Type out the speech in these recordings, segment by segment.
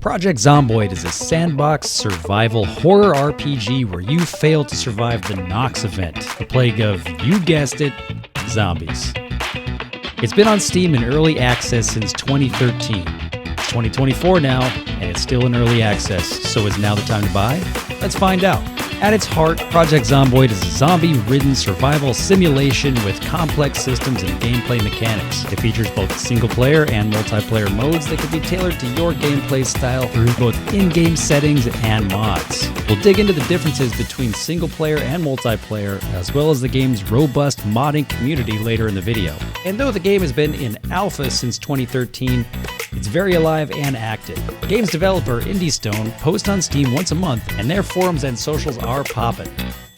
Project Zomboid is a sandbox survival horror RPG where you fail to survive the Nox event, the plague of, you guessed it, zombies. It's been on Steam in early access since 2013. It's 2024 now, and it's still in early access, so is now the time to buy? Let's find out. At its heart, Project Zomboid is a zombie-ridden survival simulation with complex systems and gameplay mechanics. It features both single-player and multiplayer modes that can be tailored to your gameplay style through both in-game settings and mods. We'll dig into the differences between single-player and multiplayer, as well as the game's robust modding community later in the video. And though the game has been in alpha since 2013, it's very alive and active. The game's developer, IndieStone, posts on Steam once a month, and their forums and socials are poppin'.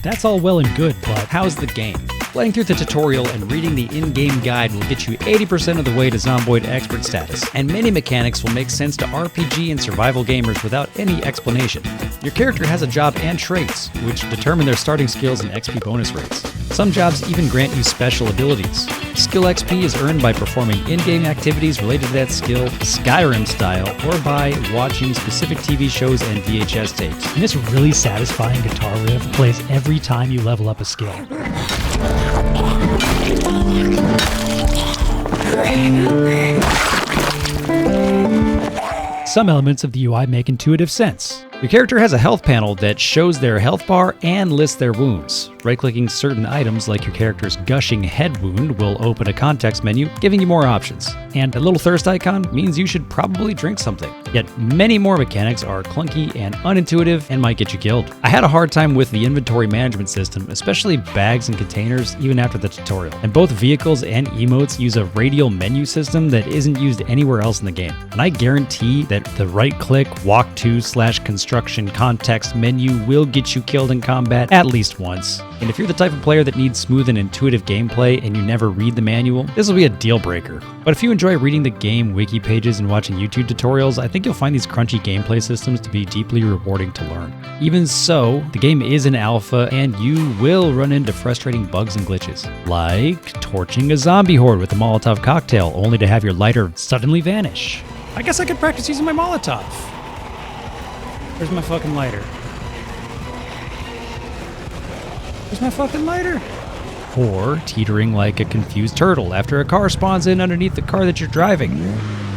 That's all well and good, but how's the game? Playing through the tutorial and reading the in-game guide will get you 80% of the way to Zomboid expert status, and many mechanics will make sense to RPG and survival gamers without any explanation. Your character has a job and traits, which determine their starting skills and XP bonus rates. Some jobs even grant you special abilities. Skill XP is earned by performing in-game activities related to that skill, Skyrim style, or by watching specific TV shows and VHS tapes. And this really satisfying guitar riff plays every time you level up a skill. Some elements of the UI make intuitive sense. Your character has a health panel that shows their health bar and lists their wounds. Right-clicking certain items like your character's gushing head wound will open a context menu, giving you more options. And a little thirst icon means you should probably drink something. Yet many more mechanics are clunky and unintuitive and might get you killed. I had a hard time with the inventory management system, especially bags and containers, even after the tutorial. And both vehicles and emotes use a radial menu system that isn't used anywhere else in the game. And I guarantee that the right-click walk to/construction context menu will get you killed in combat at least once. And if you're the type of player that needs smooth and intuitive gameplay and you never read the manual, this will be a deal breaker. But if you enjoy reading the game wiki pages and watching YouTube tutorials, I think you'll find these crunchy gameplay systems to be deeply rewarding to learn. Even so, the game is in alpha and you will run into frustrating bugs and glitches, like torching a zombie horde with a Molotov cocktail only to have your lighter suddenly vanish. I guess I could practice using my Molotov. Where's my fucking lighter? Where's my fucking lighter? Or teetering like a confused turtle after a car spawns in underneath the car that you're driving.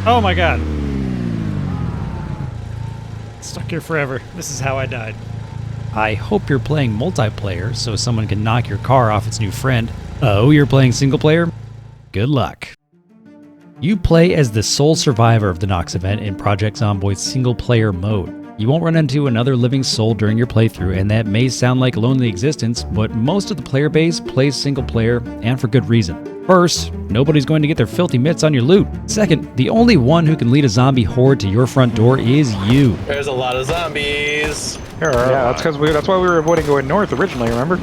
Oh my god. Stuck here forever. This is how I died. I hope you're playing multiplayer so someone can knock your car off its new friend. Oh, you're playing single player? Good luck. You play as the sole survivor of the Nox event in Project Zomboid's single-player mode. You won't run into another living soul during your playthrough, and that may sound like a lonely existence, but most of the player base plays single-player, and for good reason. First, nobody's going to get their filthy mitts on your loot. Second, the only one who can lead a zombie horde to your front door is you. There's a lot of zombies. Yeah, that's why we were avoiding going north originally, remember?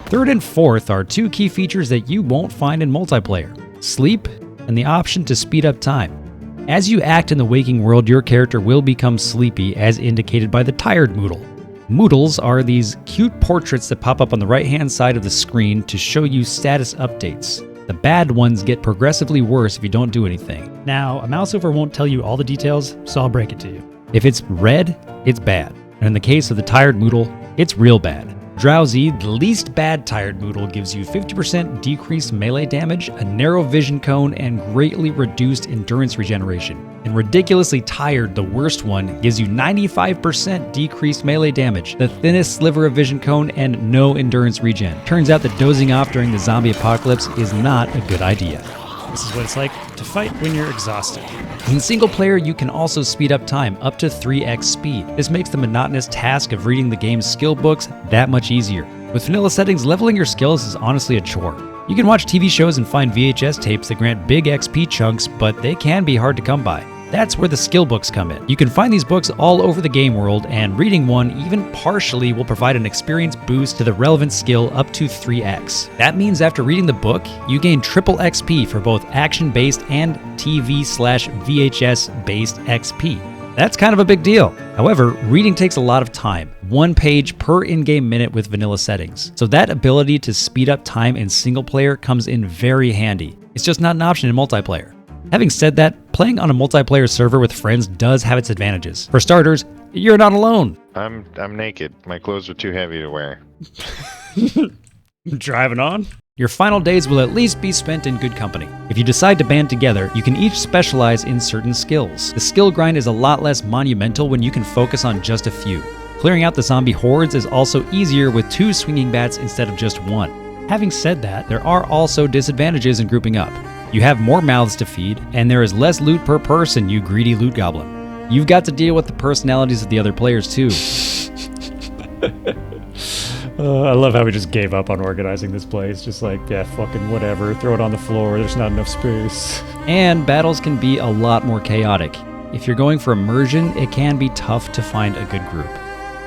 Third and fourth are two key features that you won't find in multiplayer: sleep and the option to speed up time. As you act in the waking world, your character will become sleepy, as indicated by the tired moodle. Moodles are these cute portraits that pop up on the right-hand side of the screen to show you status updates. The bad ones get progressively worse if you don't do anything. Now, a mouse over won't tell you all the details, so I'll break it to you. If it's red, it's bad. And in the case of the tired moodle, it's real bad. Drowsy, the least bad tired moodle, gives you 50% decreased melee damage, a narrow vision cone, and greatly reduced endurance regeneration. And ridiculously tired, the worst one, gives you 95% decreased melee damage, the thinnest sliver of vision cone, and no endurance regen. Turns out that dozing off during the zombie apocalypse is not a good idea. This is what it's like to fight when you're exhausted. In single player, you can also speed up time up to 3x speed. This makes the monotonous task of reading the game's skill books that much easier. With vanilla settings, leveling your skills is honestly a chore. You can watch TV shows and find VHS tapes that grant big XP chunks, but they can be hard to come by. That's where the skill books come in. You can find these books all over the game world, and reading one, even partially, will provide an experience boost to the relevant skill up to 3x. That means after reading the book, you gain triple XP for both action-based and TV/VHS-based XP. That's kind of a big deal. However, reading takes a lot of time, 1 page per in-game minute with vanilla settings. So that ability to speed up time in single player comes in very handy. It's just not an option in multiplayer. Having said that, playing on a multiplayer server with friends does have its advantages. For starters, you're not alone. I'm naked. My clothes are too heavy to wear. Driving on? Your final days will at least be spent in good company. If you decide to band together, you can each specialize in certain skills. The skill grind is a lot less monumental when you can focus on just a few. Clearing out the zombie hordes is also easier with 2 swinging bats instead of just 1. Having said that, there are also disadvantages in grouping up. You have more mouths to feed, and there is less loot per person, you greedy loot goblin. You've got to deal with the personalities of the other players too. I love how we just gave up on organizing this place. Just like, yeah, fucking whatever. Throw it on the floor. There's not enough space. And battles can be a lot more chaotic. If you're going for immersion, it can be tough to find a good group.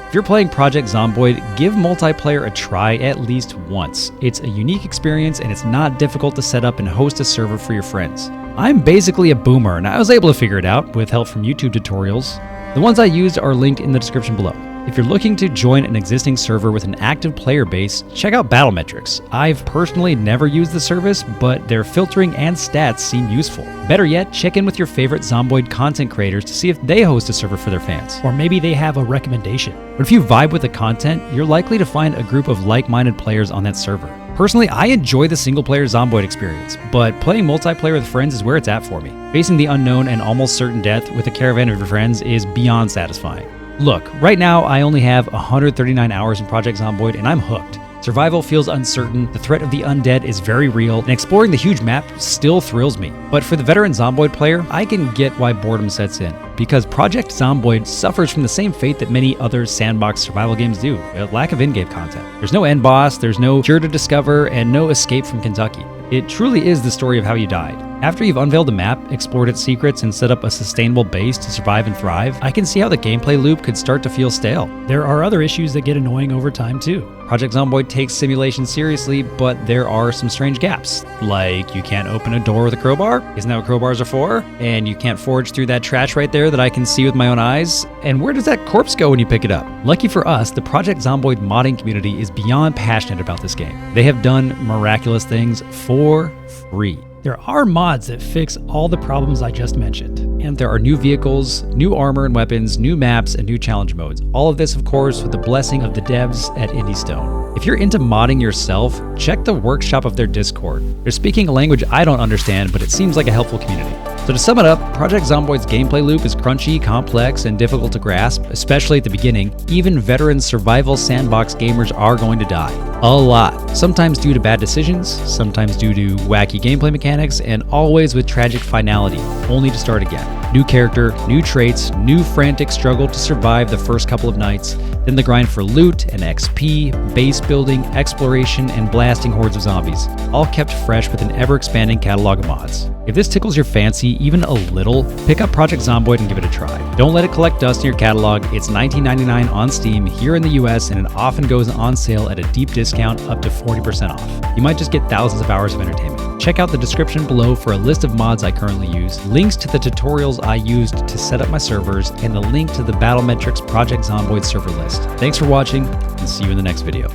If you're playing Project Zomboid, give multiplayer a try at least once. It's a unique experience and it's not difficult to set up and host a server for your friends. I'm basically a boomer and I was able to figure it out with help from YouTube tutorials. The ones I used are linked in the description below. If you're looking to join an existing server with an active player base, check out Battlemetrics. I've personally never used the service, but their filtering and stats seem useful. Better yet, check in with your favorite Zomboid content creators to see if they host a server for their fans. Or maybe they have a recommendation. But if you vibe with the content, you're likely to find a group of like-minded players on that server. Personally, I enjoy the single-player Zomboid experience, but playing multiplayer with friends is where it's at for me. Facing the unknown and almost certain death with a caravan of your friends is beyond satisfying. Look, right now I only have 139 hours in Project Zomboid and I'm hooked. Survival feels uncertain, the threat of the undead is very real, and exploring the huge map still thrills me. But for the veteran Zomboid player, I can get why boredom sets in. Because Project Zomboid suffers from the same fate that many other sandbox survival games do, a lack of in-game content. There's no end boss, there's no cure to discover, and no escape from Kentucky. It truly is the story of how you died. After you've unveiled the map, explored its secrets, and set up a sustainable base to survive and thrive, I can see how the gameplay loop could start to feel stale. There are other issues that get annoying over time too. Project Zomboid takes simulation seriously, but there are some strange gaps. Like, you can't open a door with a crowbar? Isn't that what crowbars are for? And you can't forge through that trash right there that I can see with my own eyes? And where does that corpse go when you pick it up? Lucky for us, the Project Zomboid modding community is beyond passionate about this game. They have done miraculous things for free. There are mods that fix all the problems I just mentioned. And there are new vehicles, new armor and weapons, new maps, and new challenge modes. All of this, of course, with the blessing of the devs at IndieStone. If you're into modding yourself, check the workshop of their Discord. They're speaking a language I don't understand, but it seems like a helpful community. So to sum it up, Project Zomboid's gameplay loop is crunchy, complex, and difficult to grasp, especially at the beginning. Even veteran survival sandbox gamers are going to die. A lot. Sometimes due to bad decisions, sometimes due to wacky gameplay mechanics, and always with tragic finality, only to start again. New character, new traits, new frantic struggle to survive the first couple of nights, then the grind for loot and XP, base building, exploration, and blasting hordes of zombies, all kept fresh with an ever-expanding catalog of mods. If this tickles your fancy even a little, pick up Project Zomboid and give it a try. Don't let it collect dust in your catalog. It's $19.99 on Steam here in the US, and it often goes on sale at a deep discount up to 40% off. You might just get thousands of hours of entertainment. Check out the description below for a list of mods I currently use, links to the tutorials I used to set up my servers, and the link to the Battlemetrics Project Zomboid server list. Thanks for watching, and see you in the next video.